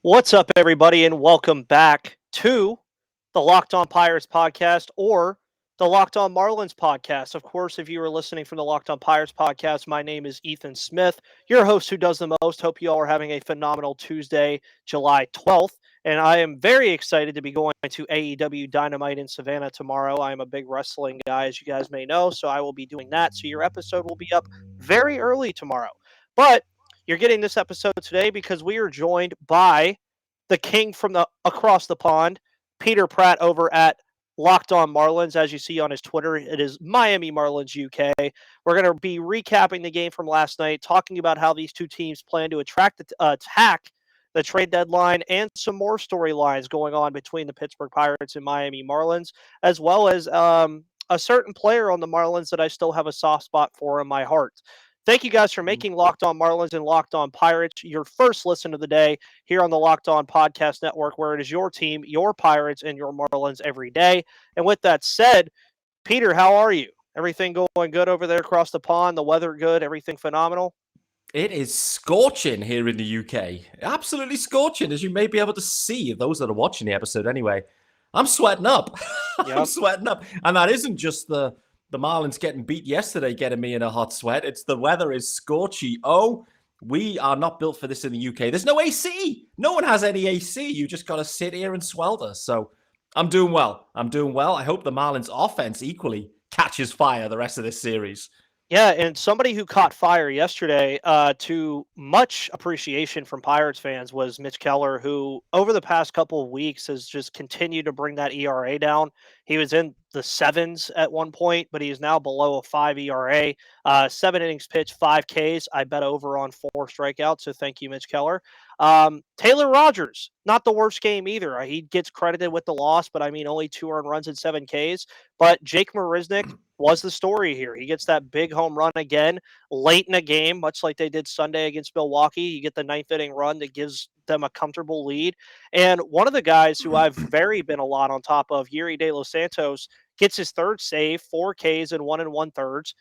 What's up, everybody, and welcome back to the Locked On Pirates podcast or the Locked On Marlins podcast. Of course, if you are listening from the Locked On Pirates podcast, my name is Ethan Smith, your host who does the most. Hope you all are having a phenomenal Tuesday, July 12th. And I am very excited to be going to AEW Dynamite in Savannah tomorrow. I am a big wrestling guy, as you guys may know, so I will be doing that. So your episode will be up very early tomorrow. But you're getting this episode today because we are joined by the king from the across the pond, Peter Pratt over at Locked On Marlins. As you see on his Twitter, it is Miami Marlins UK. We're going to be recapping the game from last night, talking about how these two teams plan to attack the trade deadline, and some more storylines going on between the Pittsburgh Pirates and Miami Marlins, as well as a certain player on the Marlins that I still have a soft spot for in my heart. Thank you guys for making Locked On Marlins and Locked On Pirates your first listen of the day here on the Locked On Podcast Network, where it is your team, your Pirates, and your Marlins every day. And with that said, Peter, how are you? Everything going good over there across the pond? The weather good? Everything phenomenal? It is scorching here in the UK. Absolutely scorching, as you may be able to see, those that are watching the episode anyway. I'm sweating up. Yep. I'm sweating up. And that isn't just the Marlins getting beat yesterday getting me in a hot sweat. It's the weather is scorchy. Oh, we are not built for this in the UK. There's no AC. No one has any AC. You just got to sit here and swelter. So I'm doing well. I hope the Marlins offense equally catches fire the rest of this series. Yeah, and somebody who caught fire yesterday, to much appreciation from Pirates fans, was Mitch Keller, who over the past couple of weeks has just continued to bring that ERA down. He was in the sevens at one point, but he is now below a 5 ERA. 7 innings pitched, 5 Ks. I bet over on 4 strikeouts, so thank you, Mitch Keller. Taylor Rogers, not the worst game either. He gets credited with the loss, but I mean, only 2 earned runs and 7 Ks. But Jake Marisnick was the story here. He gets that big home run again late in a game, much like they did Sunday against Milwaukee. You get the ninth inning run that gives them a comfortable lead. And one of the guys who I've been a lot on top of, Yuri De Los Santos, gets his third save, 4 Ks and 1 1/3.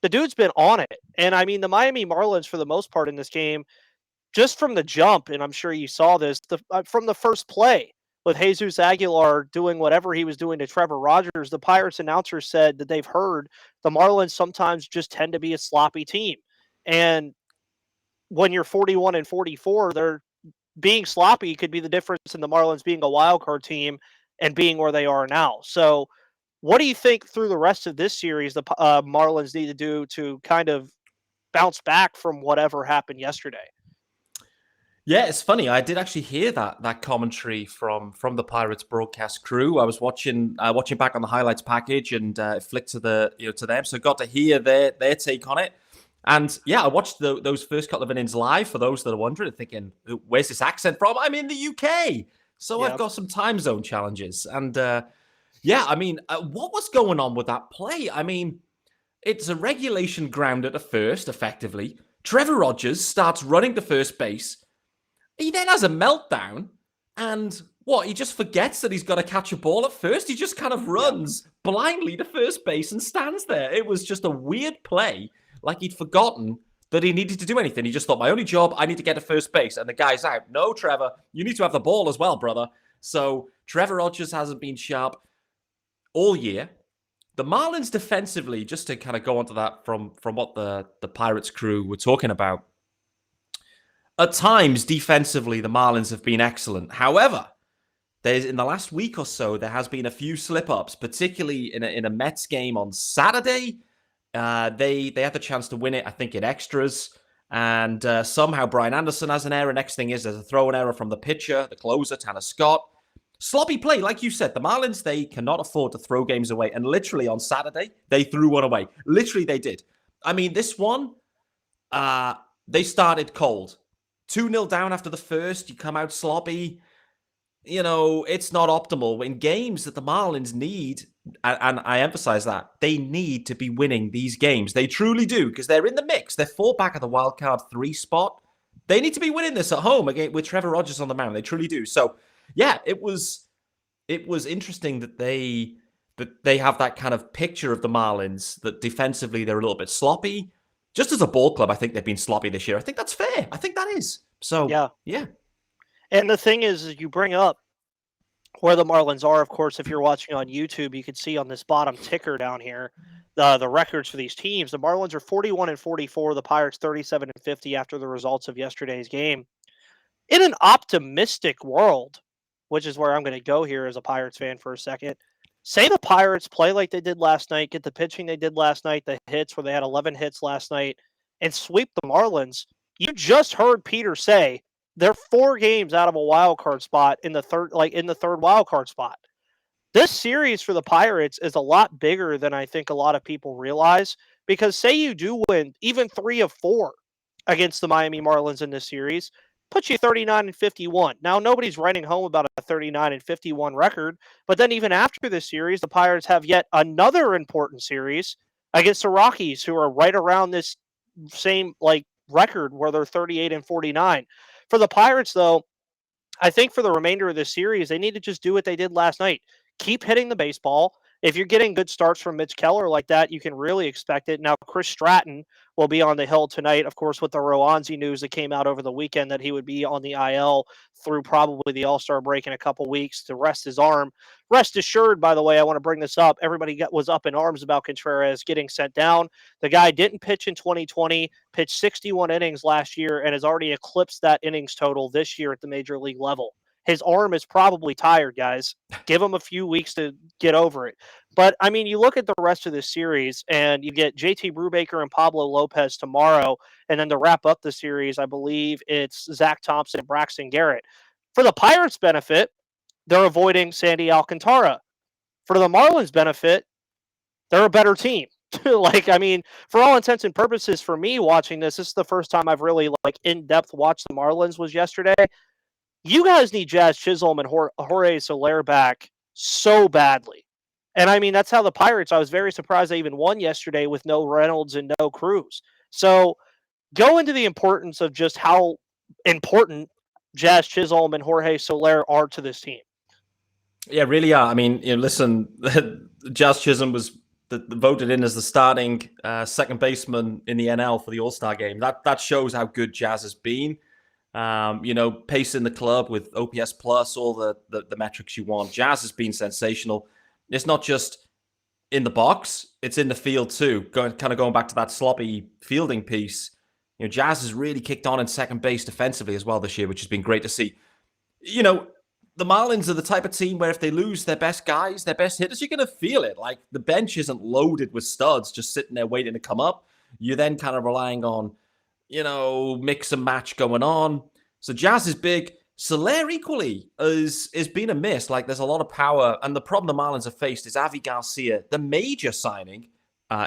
The dude's been on it. And I mean, the Miami Marlins, for the most part in this game, just from the jump, and I'm sure you saw this, from the first play, with Jesus Aguilar doing whatever he was doing to Trevor Rogers, the Pirates announcer said that they've heard the Marlins sometimes just tend to be a sloppy team. And when you're 41-44, they're being sloppy could be the difference in the Marlins being a wild card team and being where they are now. So what do you think through the rest of this series the Marlins need to do to kind of bounce back from whatever happened yesterday? Yeah, it's funny. I did actually hear that commentary from the Pirates broadcast crew. I was watching back on the highlights package and it flicked to them, so got to hear their take on it. And yeah, I watched those first couple of innings live. For those that are wondering, thinking, "Where's this accent from?" I'm in the UK, so Yeah. I've got some time zone challenges. And yeah, I mean, what was going on with that play? I mean, it's a regulation ground at the first, effectively. Trevor Rogers starts running to first base. He then has a meltdown, and he just forgets that he's got to catch a ball at first. He just kind of runs blindly to first base and stands there. It was just a weird play, like he'd forgotten that he needed to do anything. He just thought, my only job, I need to get to first base, and the guy's out. No, Trevor, you need to have the ball as well, brother. So Trevor Rogers hasn't been sharp all year. The Marlins defensively, just to kind of go onto that from what the Pirates crew were talking about, at times, defensively, the Marlins have been excellent. However, in the last week or so, there has been a few slip-ups, particularly in a Mets game on Saturday. They had the chance to win it, I think, in extras. And somehow Brian Anderson has an error. Next thing is there's a throw-in error from the pitcher, the closer, Tanner Scott. Sloppy play, like you said. The Marlins, they cannot afford to throw games away. And literally on Saturday, they threw one away. Literally, they did. I mean, this one, they started cold. 2-0 down after the first, you come out sloppy. You know, it's not optimal. In games that the Marlins need, and I emphasize that, they need to be winning these games. They truly do, because they're in the mix. They're 4 back of the wild card 3 spot. They need to be winning this at home again with Trevor Rogers on the mound. They truly do. So, yeah, it was interesting that they have that kind of picture of the Marlins, that defensively they're a little bit sloppy. Just as a ball club, I think they've been sloppy this year. I think that's fair. I think that is. So, yeah. And the thing is you bring up where the Marlins are. Of course, if you're watching on YouTube, you can see on this bottom ticker down here the records for these teams. The Marlins are 41 and 44. The Pirates 37 and 50 after the results of yesterday's game. In an optimistic world, which is where I'm going to go here as a Pirates fan for a second. Say the Pirates play like they did last night, get the pitching they did last night, the hits where they had 11 hits last night, and sweep the Marlins. You just heard Peter say they're 4 games out of a wild card spot in the third wild card spot. This series for the Pirates is a lot bigger than I think a lot of people realize, because say you do win even 3 of 4 against the Miami Marlins in this series, puts you 39 and 51. Now nobody's writing home about a 39 and 51 record, but then even after this series, the Pirates have yet another important series against the Rockies, who are right around this same record where they're 38 and 49. For the Pirates though, I think for the remainder of this series, they need to just do what they did last night. Keep hitting the baseball. If you're getting good starts from Mitch Keller like that, you can really expect it. Now, Chris Stratton will be on the hill tonight, of course, with the Roanzi news that came out over the weekend that he would be on the IL through probably the All-Star break in a couple weeks to rest his arm. Rest assured, by the way, I want to bring this up. Everybody was up in arms about Contreras getting sent down. The guy didn't pitch in 2020, pitched 61 innings last year, and has already eclipsed that innings total this year at the major league level. His arm is probably tired, guys. Give him a few weeks to get over it. But, I mean, you look at the rest of this series, and you get JT Brubaker and Pablo Lopez tomorrow, and then to wrap up the series, I believe it's Zach Thompson and Braxton Garrett. For the Pirates' benefit, they're avoiding Sandy Alcantara. For the Marlins' benefit, they're a better team. For all intents and purposes, for me watching this is the first time I've really in depth watched the Marlins was yesterday. You guys need Jazz Chisholm and Jorge Soler back so badly. And I mean, that's how the Pirates, I was very surprised they even won yesterday with no Reynolds and no Cruz. So go into the importance of just how important Jazz Chisholm and Jorge Soler are to this team. Yeah, really are. I mean, listen, Jazz Chisholm was voted in as the starting second baseman in the NL for the All-Star game. That shows how good Jazz has been. Pacing the club with OPS plus, all the metrics you want. Jazz has been sensational. It's not just in the box, it's in the field too. Going back to that sloppy fielding piece. Jazz has really kicked on in second base defensively as well this year, which has been great to see. The Marlins are the type of team where if they lose their best guys, their best hitters, you're going to feel it. Like, the bench isn't loaded with studs just sitting there waiting to come up. You're then kind of relying on, mix and match going on. So Jazz is big. Soler equally is been a miss. Like, there's a lot of power. And the problem the Marlins have faced is Avi Garcia, the major signing,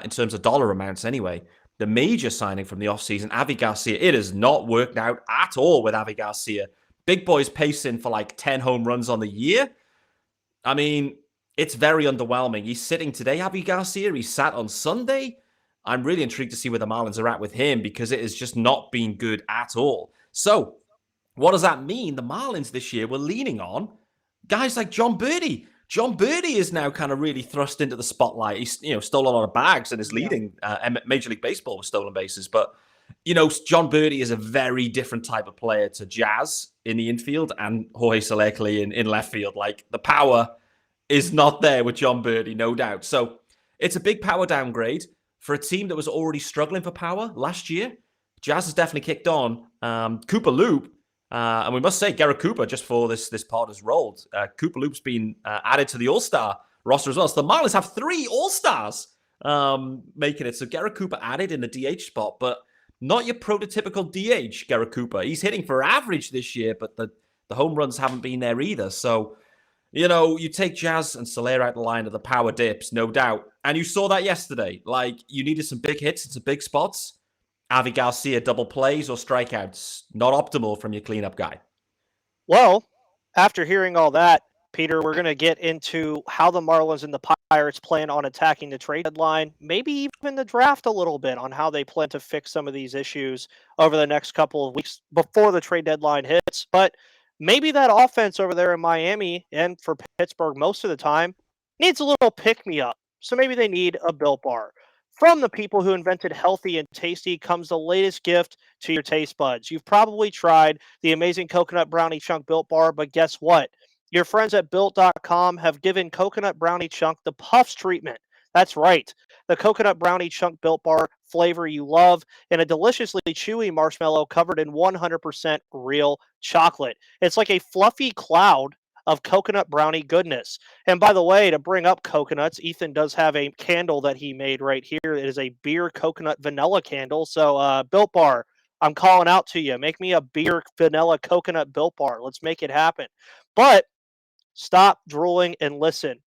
in terms of dollar amounts anyway, the major signing from the offseason, Avi Garcia. It has not worked out at all with Avi Garcia. Big boy's pacing for 10 home runs on the year. I mean, it's very underwhelming. He's sitting today, Avi Garcia. He sat on Sunday. I'm really intrigued to see where the Marlins are at with him, because it has just not been good at all. So, what does that mean? The Marlins this year were leaning on guys like John Birdie. John Birdie is now kind of really thrust into the spotlight. He's stole a lot of bags and is leading Major League Baseball with stolen bases. But John Birdie is a very different type of player to Jazz in the infield and Jorge Soler in left field. Like, the power is not there with John Birdie, no doubt. So it's a big power downgrade for a team that was already struggling for power last year. Jazz has definitely kicked on. Cooper Loop, and we must say Garrett Cooper, just for this pod has rolled. Cooper Loop's been added to the All-Star roster as well. So the Marlins have 3 All-Stars making it. So Garrett Cooper added in the DH spot, but not your prototypical DH, Garrett Cooper. He's hitting for average this year, but the home runs haven't been there either. So, you take Jazz and Soler out the line of the power dips, no doubt. And you saw that yesterday. Like, you needed some big hits in some big spots. Avi Garcia double plays or strikeouts. Not optimal from your cleanup guy. Well, after hearing all that, Peter, we're going to get into how the Marlins and the Pirates plan on attacking the trade deadline, maybe even the draft a little bit, on how they plan to fix some of these issues over the next couple of weeks before the trade deadline hits. But maybe that offense over there in Miami and for Pittsburgh most of the time needs a little pick-me-up. So maybe they need a Built Bar. From the people who invented healthy and tasty comes the latest gift to your taste buds. You've probably tried the amazing coconut brownie chunk Built Bar, but guess what? Your friends at Built.com have given coconut brownie chunk the Puffs treatment. That's right. The coconut brownie chunk Built Bar flavor you love and a deliciously chewy marshmallow covered in 100% real chocolate. It's like a fluffy cloud of coconut brownie goodness. And by the way, to bring up coconuts, Ethan does have a candle that he made right here. It is a beer coconut vanilla candle. So, Built Bar, I'm calling out to you. Make me a beer vanilla coconut Built Bar. Let's make it happen. But stop drooling and listen.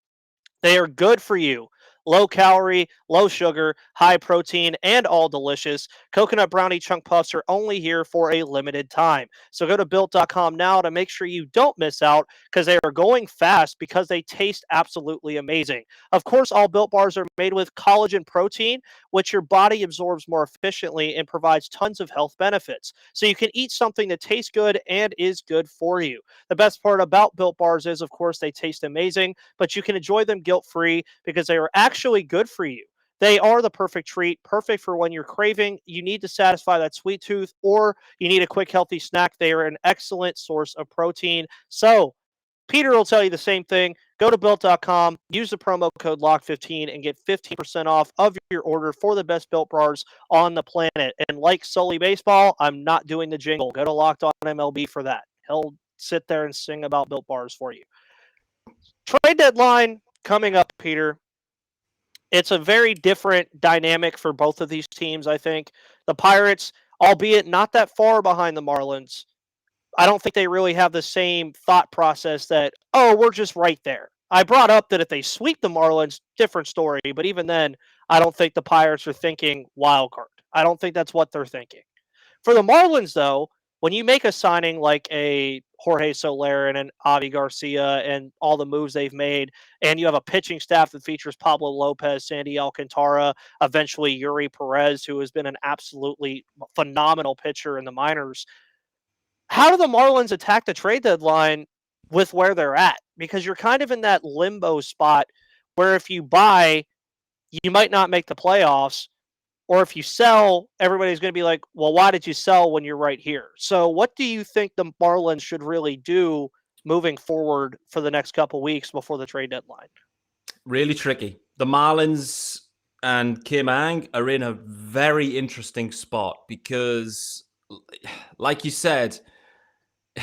They are good for you. Low calorie, low sugar, high protein, and all delicious. Coconut brownie chunk puffs are only here for a limited time. So go to built.com now to make sure you don't miss out because they are going fast because they taste absolutely amazing. Of course, all built bars are made with collagen protein, which your body absorbs more efficiently and provides tons of health benefits. So you can eat something that tastes good and is good for you. The best part about built bars is, of course, they taste amazing, but you can enjoy them guilt free because they are actually good for you. They are the perfect treat, perfect for when you're craving, you need to satisfy that sweet tooth, or you need a quick, healthy snack. They are an excellent source of protein. So, Peter will tell you the same thing. Go to built.com, use the promo code LOCK15, and get 15% off of your order for the best built bars on the planet. And like Sully Baseball, I'm not doing the jingle. Go to Locked On MLB for that. He'll sit there and sing about built bars for you. Trade deadline coming up, Peter. It's a very different dynamic for both of these teams, I think. The Pirates, albeit not that far behind the Marlins, I don't think they really have the same thought process that, oh, we're just right there. I brought up that if they sweep the Marlins, different story. But even then, I don't think the Pirates are thinking wild card. I don't think that's what they're thinking. For the Marlins, though, when you make a signing like a Jorge Soler and an Avi Garcia and all the moves they've made, and you have a pitching staff that features Pablo Lopez, Sandy Alcantara, eventually Yuri Perez, who has been an absolutely phenomenal pitcher in the minors, how do the Marlins attack the trade deadline with where they're at? Because you're kind of in that limbo spot where if you buy, you might not make the playoffs, or if you sell, everybody's going to be like, well, why did you sell when you're right here? So, what do you think the Marlins should really do moving forward for the next couple weeks before the trade deadline? Really tricky. The Marlins and Kim Ang are in a very interesting spot because, like you said,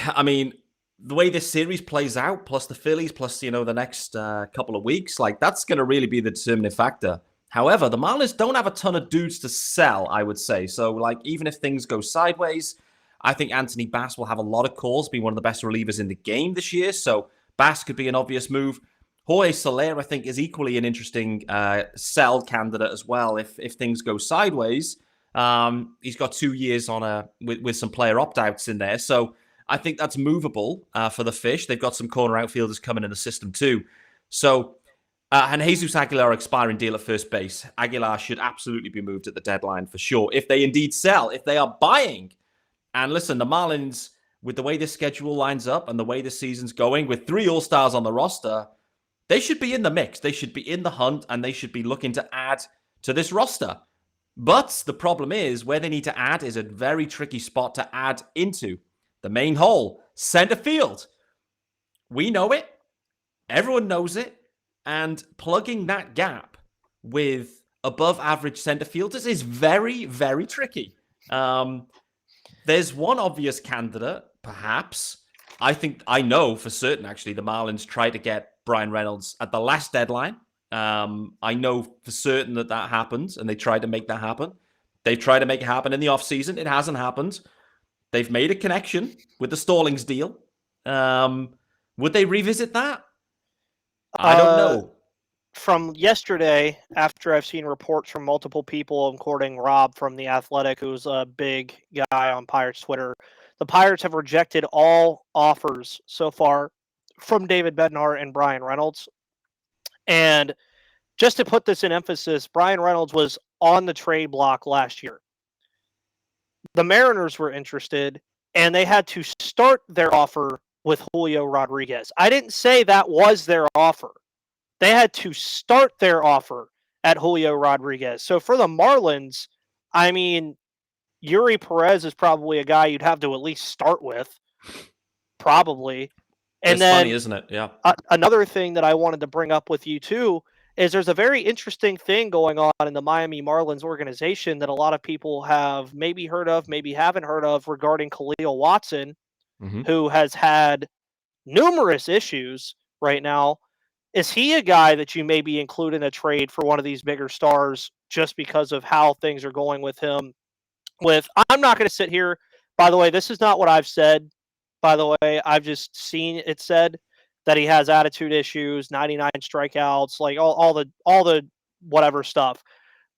I mean, the way this series plays out, plus the Phillies, plus the next couple of weeks, like that's going to really be the determining factor. However, the Marlins don't have a ton of dudes to sell, I would say. So, like, even if things go sideways, I think Anthony Bass will have a lot of calls, be one of the best relievers in the game this year. So, Bass could be an obvious move. Jorge Soler, I think, is equally an interesting sell candidate as well. If things go sideways, he's got 2 years on with some player opt-outs in there. So, I think that's movable for the Fish. They've got some corner outfielders coming in the system too. So, and Jesus Aguilar expiring deal at first base. Aguilar should absolutely be moved at the deadline for sure. If they indeed sell, if they are buying. And listen, the Marlins, with the way this schedule lines up and the way the season's going, with 3 All-Stars on the roster, they should be in the mix. They should be in the hunt, and they should be looking to add to this roster. But the problem is, where they need to add is a very tricky spot to add into. The main hole, center field. We know it. Everyone knows it. And plugging that gap with above average center fielders is very, very tricky. There's one obvious candidate, perhaps. I know for certain, actually, the Marlins tried to get Bryan Reynolds at the last deadline. I know for certain that happened, and they tried to make that happen. They tried to make it happen in the offseason. It hasn't happened. They've made a connection with the Stallings deal. Would they revisit that? I don't know. From yesterday, after I've seen reports from multiple people, including Rob from The Athletic, who's a big guy on Pirates Twitter, the Pirates have rejected all offers so far from David Bednar and Bryan Reynolds. And just to put this in emphasis, Bryan Reynolds was on the trade block last year. The Mariners were interested, and they had to start their offer with Julio Rodriguez. I didn't say that was their offer. They had to start their offer at Julio Rodriguez. So for the Marlins, I mean, Yuri Perez is probably a guy you'd have to at least start with, probably. And It's funny, then isn't it? Yeah. another thing that I wanted to bring up with you too is there's a very interesting thing going on in the Miami Marlins organization that a lot of people have maybe heard of, maybe haven't heard of regarding Khalil Watson, Hmm. who has had numerous issues right now. Is he a guy that you maybe include in a trade for one of these bigger stars just because of how things are going with him? I'm not going to sit here. By the way, this is not what I've said. By the way, I've just seen it said that he has attitude issues, 99 strikeouts, like all the whatever stuff.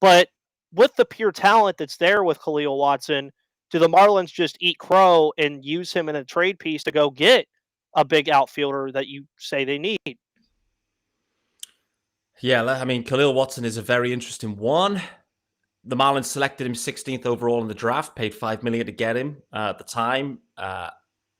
But with the pure talent that's there with Khalil Watson, do the Marlins just eat crow and use him in a trade piece to go get a big outfielder that you say they need? Yeah, I mean, Khalil Watson is a very interesting one. The Marlins selected him 16th overall in the draft, paid $5 million to get him at the time. A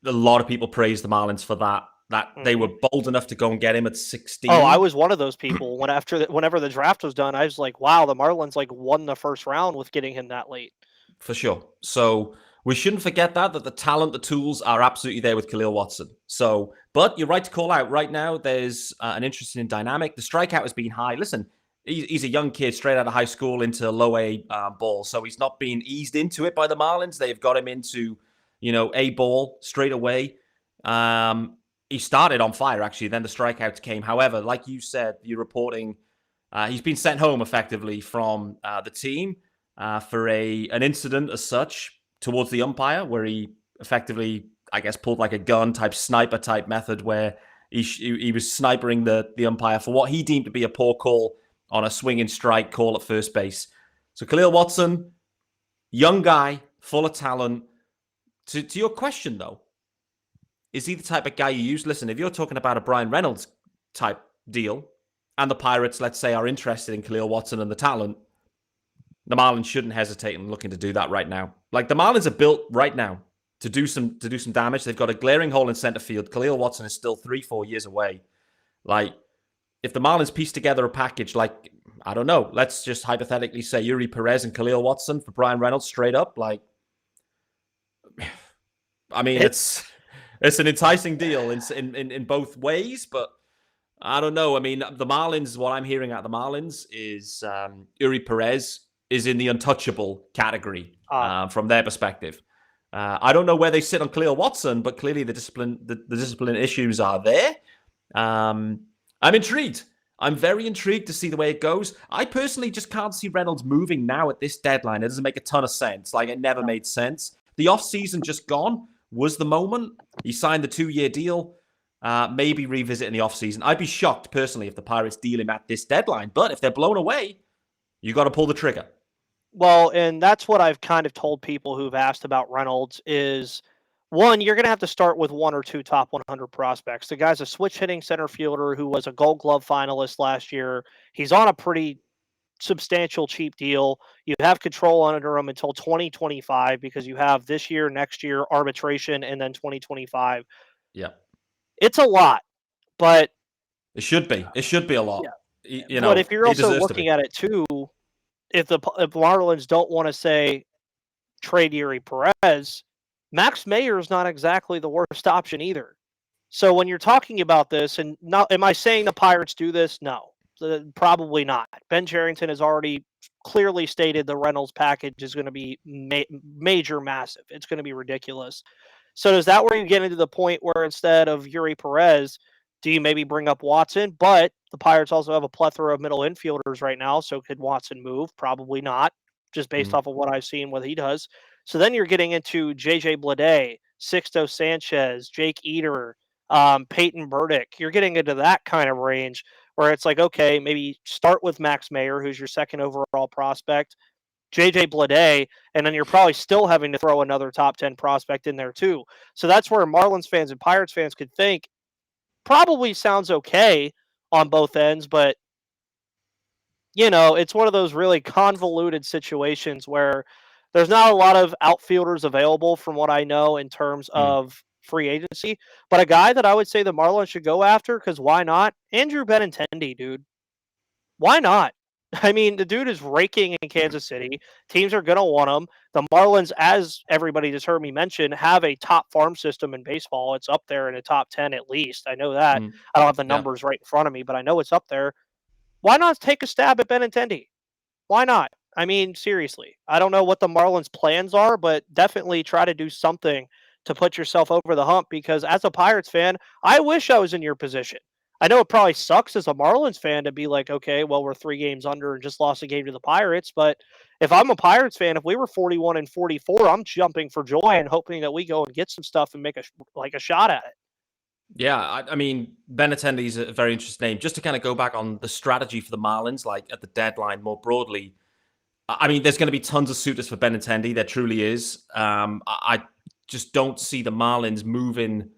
lot of people praised the Marlins for that. That they Mhm. were bold enough to go and get him at Oh, I 16. was one of those people whenever the draft was done, I was like, wow, the Marlins like won the first round with getting him that late. For sure. So we shouldn't forget that the talent, the tools are absolutely there with Khalil Watson. So, but you're right to call out. Right now, there's an interesting dynamic. The strikeout has been high. Listen, he's a young kid straight out of high school into low A ball, so he's not being eased into it by the Marlins. They've got him into, A ball straight away. He started on fire actually. Then the strikeouts came. However, like you said, you're reporting he's been sent home effectively from the team for an incident as such towards the umpire, where he effectively, I guess, pulled like a gun type sniper type method, where he was snipering the umpire for what he deemed to be a poor call on a swinging strike call at first base. So Khalil Watson, young guy, full of talent. To your question though, is he the type of guy you use? Listen, if you're talking about a Bryan Reynolds type deal, and the Pirates, let's say, are interested in Khalil Watson and the talent, the Marlins shouldn't hesitate in looking to do that right now. Like the Marlins are built right now to do some damage. They've got a glaring hole in center field. Khalil Watson is still 3-4 years away. Like if the Marlins piece together a package, like I don't know, let's just hypothetically say Yuri Perez and Khalil Watson for Bryan Reynolds straight up. Like, I mean, It it's an enticing deal in both ways, but I don't know. I mean, the Marlins, what I'm hearing at the Marlins is Yuri Perez is in the untouchable category uh, from their perspective. I don't know where they sit on Khalil Watson, but clearly the discipline issues are there. I'm intrigued. I'm very intrigued to see the way it goes. I personally just can't see Reynolds moving now at this deadline. It doesn't make a ton of sense. Like, it never made sense. The offseason just gone was the moment. He signed the 2-year deal. Maybe revisit in the offseason. I'd be shocked, personally, if the Pirates deal him at this deadline. But if they're blown away, you got to pull the trigger. well, and that's what I've kind of told people who've asked about Reynolds is one, you're going to have to start with one or two top 100 prospects. The guy's a switch hitting center fielder who was a Gold Glove finalist last year. He's on a pretty substantial cheap deal. You have control under him until 2025 because you have this year, next year, arbitration, and then 2025. Yeah. It's a lot, but It should be. It should be a yeah. lot. But if you're He also deserves to be. looking at it too, if Marlins don't want to say trade Yuri Perez, Max Mayer is not exactly the worst option either. So when you're talking about this, and not, am I saying the Pirates do this? No, probably not. Ben Cherington has already clearly stated the Reynolds package is going to be major, massive. It's going to be ridiculous. So is that where you get into the point where instead of Yuri Perez, do you maybe bring up Watson? But the Pirates also have a plethora of middle infielders right now. So could Watson move? Probably not, just based Mm. off of what I've seen, what he does. So then you're getting into JJ Bleday, Sixto Sanchez, Jake Eater, Peyton Burdick. You're getting into that kind of range where it's like, okay, maybe start with Max Mayer, who's your second overall prospect, JJ Bleday, and then you're probably still having to throw another top 10 prospect in there too. So that's where Marlins fans and Pirates fans could think probably sounds okay on both ends, but it's one of those really convoluted situations where there's not a lot of outfielders available from what I know in terms Mm. of free agency. But a guy that I would say the Marlins should go after, because why not? Andrew Benintendi, dude. Why not? I mean, the dude is raking in Kansas City. Teams are going to want him. The Marlins, as everybody just heard me mention, have a top farm system in baseball. It's up there in the top 10 at least. I know that. Mm, I don't have the yeah. numbers right in front of me, but I know it's up there. Why not take a stab at Benintendi? Why not? I mean, seriously. I don't know what the Marlins' plans are, but definitely try to do something to put yourself over the hump because as a Pirates fan, I wish I was in your position. I know it probably sucks as a Marlins fan to be like, okay, well, we're 3 games under and just lost a game to the Pirates. But if I'm a Pirates fan, if we were 41 and 44, I'm jumping for joy and hoping that we go and get some stuff and make a shot at it. Yeah, I mean, Benintendi is a very interesting name. Just to kind of go back on the strategy for the Marlins, like at the deadline more broadly, I mean, there's going to be tons of suitors for Benintendi. There truly is. I just don't see the Marlins moving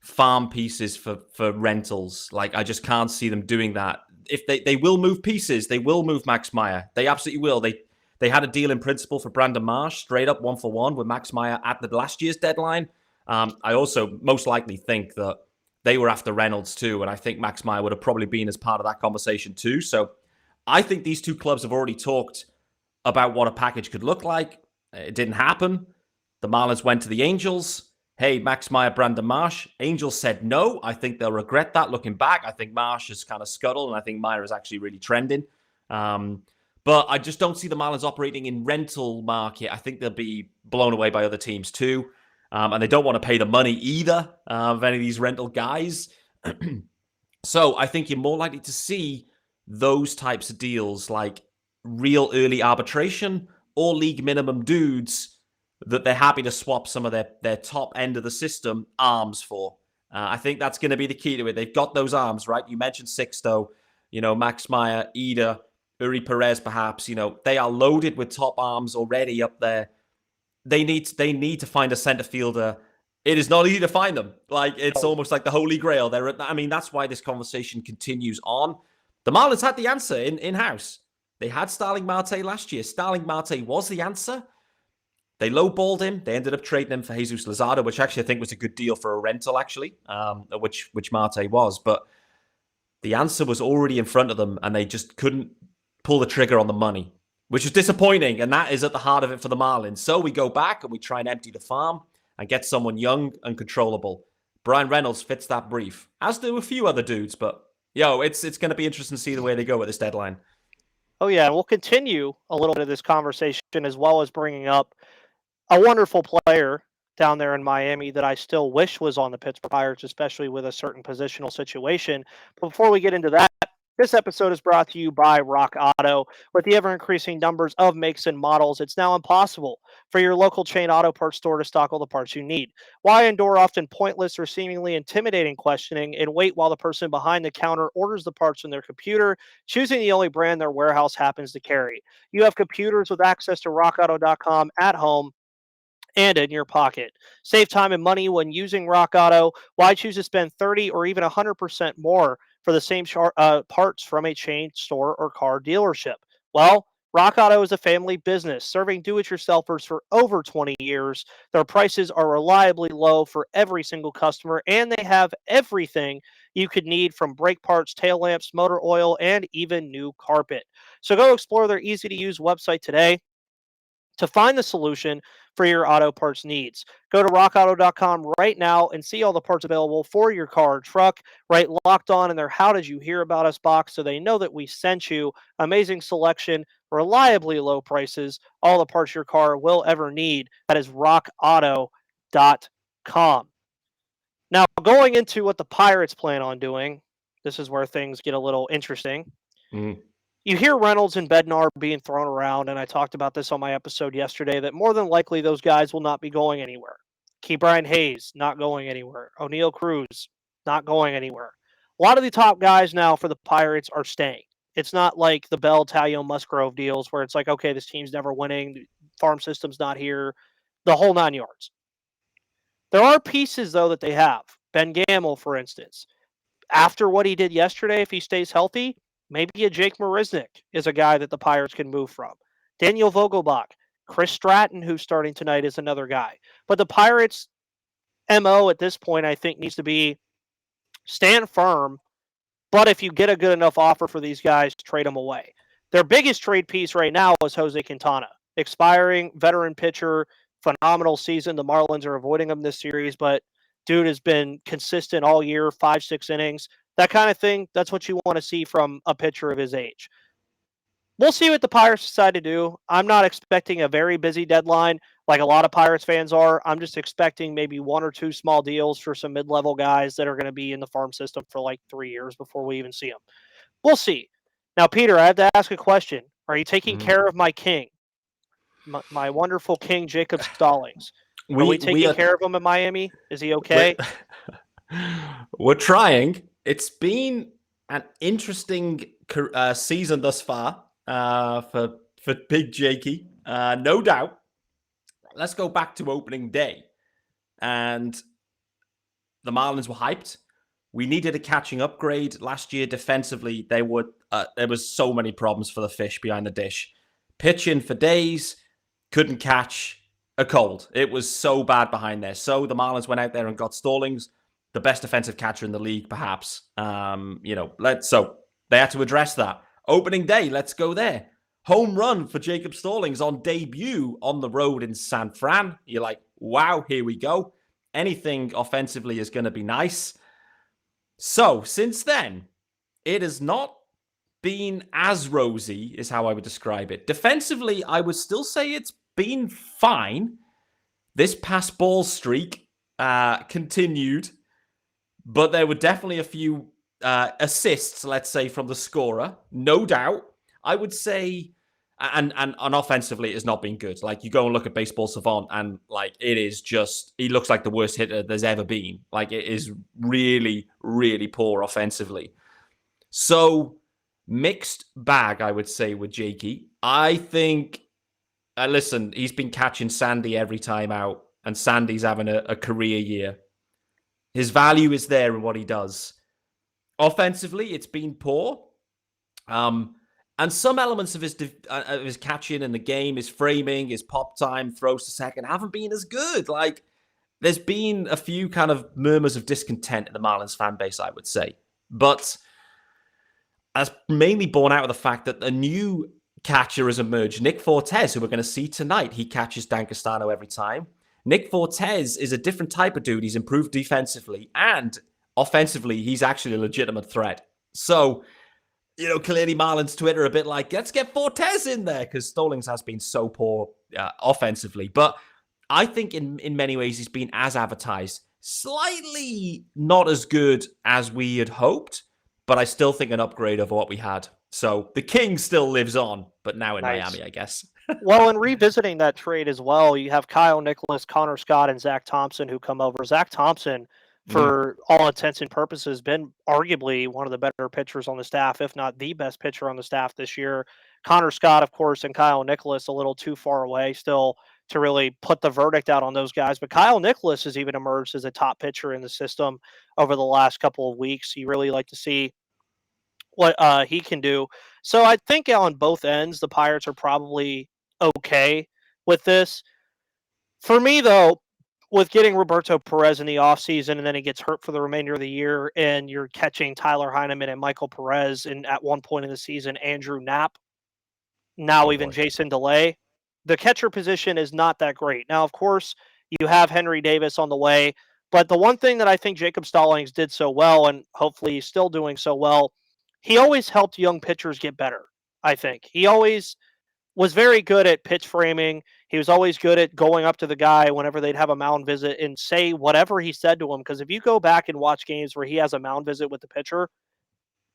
farm pieces for rentals. Like, I just can't see them doing that. If they will move pieces, they will move Max Meyer. They absolutely will. They had a deal in principle for Brandon Marsh, straight up 1-for-1 with Max Meyer at the last year's deadline. I also most likely think that they were after Reynolds too, and I think Max Meyer would have probably been as part of that conversation too. So I think these two clubs have already talked about what a package could look like. It didn't happen. The Marlins went to the Angels. Hey, Max Meyer, Brandon Marsh. Angels said no. I think they'll regret that looking back. I think Marsh is kind of scuttled, and I think Meyer is actually really trending. But I just don't see the Marlins operating in rental market. I think they'll be blown away by other teams too. And they don't want to pay the money either of any of these rental guys. So I think you're more likely to see those types of deals like real early arbitration or league minimum dudes that they're happy to swap some of their top end of the system arms for. I think that's going to be the key to it. They've got those arms, right? You mentioned Sixto, Max Meyer, Ida, Uri Perez, perhaps. They are loaded with top arms already up there. They need to find a center fielder. It is not easy to find them. Like, it's almost like the holy grail. That's why this conversation continues on. The Marlins had the answer in-house. They had Starling Marte last year. Starling Marte was the answer. They lowballed him. They ended up trading him for Jesus Luzardo, which actually I think was a good deal for a rental, actually, which Marte was. But the answer was already in front of them, and they just couldn't pull the trigger on the money, which is disappointing, and that is at the heart of it for the Marlins. So we go back and we try and empty the farm and get someone young and controllable. Bryan Reynolds fits that brief, as do a few other dudes, but it's going to be interesting to see the way they go at this deadline. Oh, yeah, and we'll continue a little bit of this conversation as well as bringing up a wonderful player down there in Miami that I still wish was on the Pittsburgh Pirates, especially with a certain positional situation. But before we get into that, this episode is brought to you by Rock Auto. With the ever-increasing numbers of makes and models, it's now impossible for your local chain auto parts store to stock all the parts you need. Why endure often pointless or seemingly intimidating questioning and wait while the person behind the counter orders the parts on their computer, choosing the only brand their warehouse happens to carry? You have computers with access to rockauto.com at home and in your pocket. Save time and money when using Rock Auto. Why choose to spend 30 or even 100% more for the same parts from a chain store or car dealership? Well, Rock Auto is a family business serving do-it-yourselfers for over 20 years. Their prices are reliably low for every single customer, and they have everything you could need from brake parts, tail lamps, motor oil, and even new carpet. So go explore their easy-to-use website today to find the solution for your auto parts needs. Go to rockauto.com right now and see all the parts available for your car or truck. Right, Locked On in their How Did You Hear About Us box so they know that we sent you. Amazing selection, reliably low prices, all the parts your car will ever need. That is rockauto.com. Now, going into what the Pirates plan on doing, this is where things get a little interesting. You hear Reynolds and Bednar being thrown around, and I talked about this on my episode yesterday, that more than likely those guys will not be going anywhere. Brian Hayes, not going anywhere. O'Neill Cruz, not going anywhere. A lot of the top guys now for the Pirates are staying. It's not like the Bell, Talio, Musgrove deals where it's like, okay, this team's never winning, the farm system's not here, the whole 9 yards. There are pieces, though, that they have. Ben Gamel, for instance. After what he did yesterday, if he stays healthy, maybe a Jake Marisnik is a guy that the Pirates can move from. Daniel Vogelbach, Chris Stratton, who's starting tonight, is another guy. But the Pirates' MO at this point, I think, needs to be stand firm, but if you get a good enough offer for these guys, trade them away. Their biggest trade piece right now is Jose Quintana, expiring veteran pitcher, phenomenal season. The Marlins are avoiding him this series, but dude has been consistent all year, 5, 6 innings, that kind of thing. That's what you want to see from a pitcher of his age. We'll see what the Pirates decide to do. I'm not expecting a very busy deadline like a lot of Pirates fans are. I'm just expecting maybe 1 or 2 small deals for some mid-level guys that are going to be in the farm system for like 3 years before we even see them. We'll see. Now, Peter, I have to ask a question. Are you taking Mhm. care of my king, my wonderful king, Jacob Stallings? Are we We taking are care of him in Miami? Is he we're, okay? we're trying. It's been an interesting season thus far for Big Jakey, no doubt. Let's go back to opening day, and the Marlins were hyped. We needed a catching upgrade last year defensively. There was so many problems for the fish behind the dish, pitching for days, couldn't catch a cold. It was so bad behind there. So the Marlins went out there and got Stallings, the best defensive catcher in the league, perhaps. So they had to address that. Opening day, let's go there. Home run for Jacob Stallings on debut on the road in San Fran. You're like, wow, here we go. Anything offensively is going to be nice. So since then, it has not been as rosy, is how I would describe it. Defensively, I would still say it's been fine. This pass ball streak continued, but there were definitely a few assists, let's say, from the scorer. No doubt. I would say, and offensively, it has not been good. Like, you go and look at Baseball Savant, and like, it is just, he looks like the worst hitter there's ever been. Like, it is really, really poor offensively. So, mixed bag, I would say, with Jakey. I think, listen, he's been catching Sandy every time out, and Sandy's having a career year. His value is there in what he does. Offensively, it's been poor. And some elements of his catching in the game, his framing, his pop time, throws to second, haven't been as good. Like, there's been a few kind of murmurs of discontent in the Marlins fan base, I would say. But that's mainly born out of the fact that a new catcher has emerged. Nick Fortes, who we're going to see tonight. He catches Dan Castano every time. Nick Fortes is a different type of dude. He's improved defensively, and offensively, he's actually a legitimate threat. So, clearly Marlins Twitter a bit like, let's get Fortes in there, because Stallings has been so poor offensively. But I think in many ways he's been as advertised. Slightly not as good as we had hoped, but I still think an upgrade over what we had. So the king still lives on, but now in Nice. Miami, I guess. Well, in revisiting that trade as well, you have Kyle Nicholas, Connor Scott, and Zach Thompson who come over. Zach Thompson, for all intents and purposes, been arguably one of the better pitchers on the staff, if not the best pitcher on the staff this year. Connor Scott, of course, and Kyle Nicholas a little too far away still to really put the verdict out on those guys. But Kyle Nicholas has even emerged as a top pitcher in the system over the last couple of weeks. You really like to see what he can do. So I think on both ends, the Pirates are probably okay with this. For me, though, with getting Roberto Perez in the offseason and then he gets hurt for the remainder of the year, and you're catching Tyler Heineman and Michael Perez, and at one point in the season, Andrew Knapp, now Oh even boy. Jason DeLay, the catcher position is not that great. Now, of course, you have Henry Davis on the way, but the one thing that I think Jacob Stallings did so well, and hopefully he's still doing so well, he always helped young pitchers get better. I think he always was very good at pitch framing. He was always good at going up to the guy whenever they'd have a mound visit and say whatever he said to him. Because if you go back and watch games where he has a mound visit with the pitcher,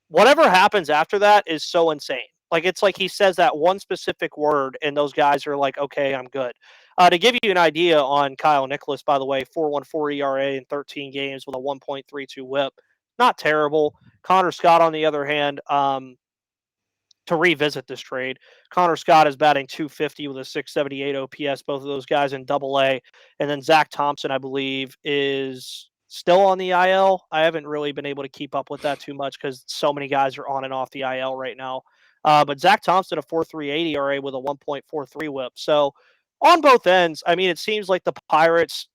whatever happens after that is so insane. Like, it's like he says that one specific word, and those guys are like, okay, I'm good. To give you an idea on Kyle Nicholas, by the way, 4.14 ERA in 13 games with a 1.32 whip. Not terrible. Connor Scott, on the other hand, to revisit this trade, Connor Scott is batting 250 with a 678 OPS, both of those guys in double A. And then Zach Thompson, I believe, is still on the IL. I haven't really been able to keep up with that too much because so many guys are on and off the IL right now. But Zach Thompson, a 4.38 ERA with a 1.43 whip. So on both ends, I mean, it seems like the Pirates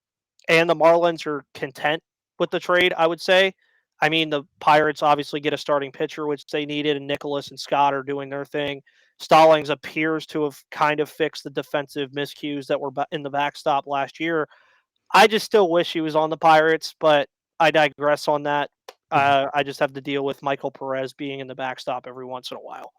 and the Marlins are content with the trade, I would say. I mean, the Pirates obviously get a starting pitcher, which they needed, and Nicholas and Scott are doing their thing. Stallings appears to have kind of fixed the defensive miscues that were in the backstop last year. I just still wish he was on the Pirates, but I digress on that. I just have to deal with Michael Perez being in the backstop every once in a while.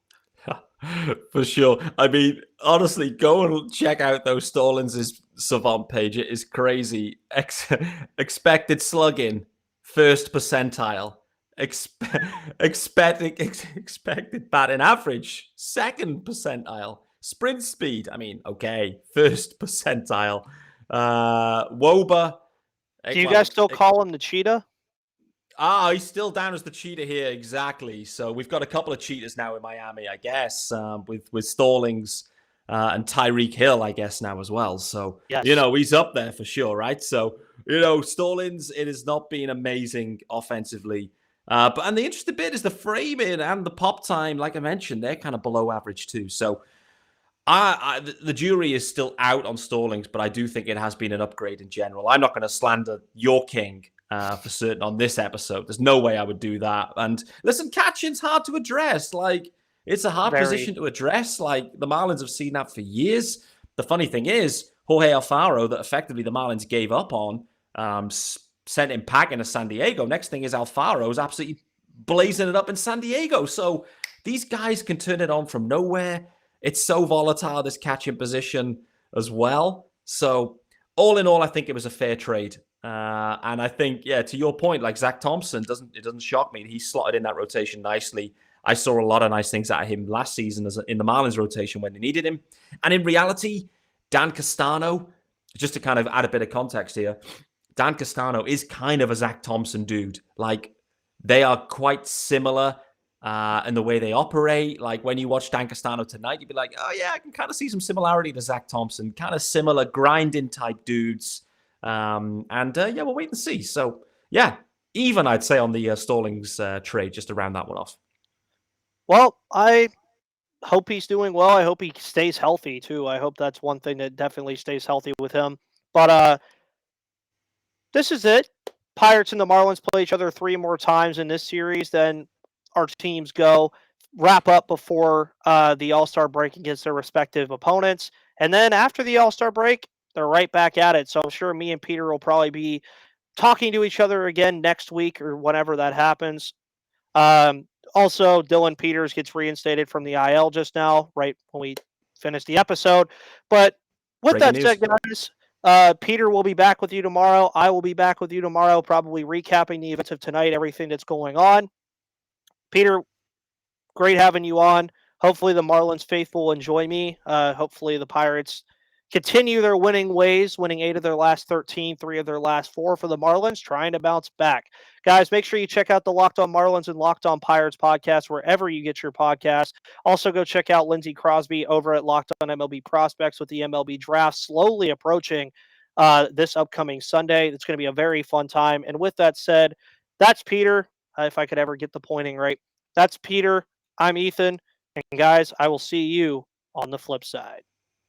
For sure. I mean, honestly, go and check out those Stallings' Savant page. It is crazy. Expected slugging, first percentile. Expected batting average, second percentile. Sprint speed, I mean, okay, first percentile. Woba. Do you guys still call him the Cheetah? He's still down as the cheater here, exactly. So we've got a couple of cheaters now in Miami, I guess, with Stallings and Tyreek Hill, I guess, now as well. So, yes. He's up there for sure, right? So, Stallings, it has not been amazing offensively. And the interesting bit is the framing and the pop time, like I mentioned, they're kind of below average too. So the jury is still out on Stallings, but I do think it has been an upgrade in general. I'm not going to slander your king for certain on this episode. There's no way I would do that. And listen, catching's hard to address. Like, it's a hard position to address. Like, the Marlins have seen that for years. The funny thing is, Jorge Alfaro, that effectively the Marlins gave up on, sent him packing to San Diego. Next thing is Alfaro's absolutely blazing it up in San Diego. So these guys can turn it on from nowhere. It's so volatile, this catching position as well. So all in all, I think it was a fair trade. And I think, to your point, like Zach Thompson, it doesn't shock me. He slotted in that rotation nicely. I saw a lot of nice things out of him last season in the Marlins rotation when they needed him. And in reality, Dan Castano, just to kind of add a bit of context here, Dan Castano is kind of a Zach Thompson dude. Like, they are quite similar in the way they operate. Like, when you watch Dan Castano tonight, you'd be like, oh yeah, I can kind of see some similarity to Zach Thompson. Kind of similar grinding type dudes. We'll wait and see. So, even I'd say on the Stallings trade, just to round that one off. Well, I hope he's doing well. I hope he stays healthy, too. I hope that's one thing that definitely stays healthy with him. But this is it. Pirates and the Marlins play each other 3 more times in this series. Then our teams wrap up before the All-Star break against their respective opponents. And then after the All-Star break, they're right back at it. So I'm sure me and Peter will probably be talking to each other again next week or whenever that happens. Also, Dylan Peters gets reinstated from the IL just now, right when we finish the episode. But with that said, guys, Peter will be back with you tomorrow. I will be back with you tomorrow, probably recapping the events of tonight, everything that's going on. Peter, great having you on. Hopefully the Marlins faithful enjoy me. Hopefully the Pirates continue their winning ways, winning 8 of their last 13, 3 of their last 4 for the Marlins, trying to bounce back. Guys, make sure you check out the Locked On Marlins and Locked On Pirates podcast wherever you get your podcasts. Also, go check out Lindsey Crosby over at Locked On MLB Prospects with the MLB Draft slowly approaching this upcoming Sunday. It's going to be a very fun time. And with that said, that's Peter, if I could ever get the pointing right. That's Peter. I'm Ethan. And guys, I will see you on the flip side.